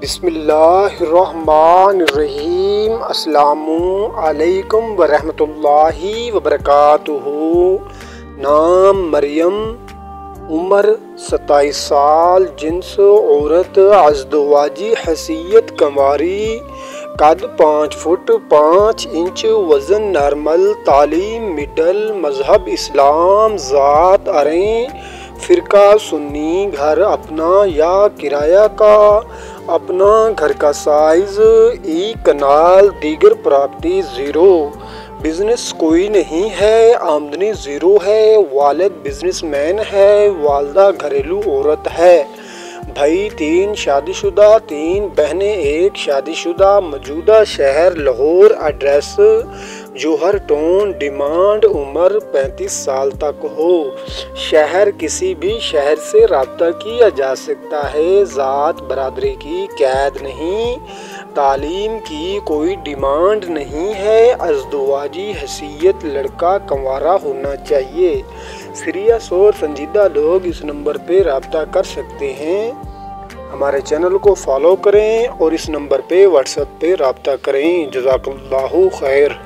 बिस्मिल्लाहिर्रहमानिर्रहीम। अस्सलामु अलैकुम वरहमतुल्लाहि वबरकातुहू। नाम मरियम, उम्र 27 साल, जिन्स औरत, अज़दवाजी हैसियत कंवारी, कद 5 फुट 5 इंच, वज़न नॉर्मल, तालीम मिडल, मज़हब इस्लाम, ज़ात अरें, फ़िरका सुन्नी, घर अपना या किराया का, अपना घर का साइज़ 1 कनाल, दीगर प्रॉपर्टी ज़ीरो, बिज़नेस कोई नहीं है, आमदनी ज़ीरो है, वालिद बिज़नेसमैन है, वालदा घरेलू औरत है, भाई 3 शादीशुदा, 3 बहनें 1 शादीशुदा, मौजूदा शहर लाहौर, एड्रेस जौहर टाउन, डिमांड उम्र 35 साल तक हो, शहर किसी भी शहर से रब्ता किया जा सकता है, ज़ात बरादरी की कैद नहीं, तालीम की कोई डिमांड नहीं है, अज़दवाजी हैसियत लड़का कंवारा होना चाहिए। सीरियस और संजीदा लोग इस नंबर पे रब्ता कर सकते हैं। हमारे चैनल को फॉलो करें और इस नंबर पे व्हाट्सएप पे रब्ता करें। जज़ाकल्लाहु खैर।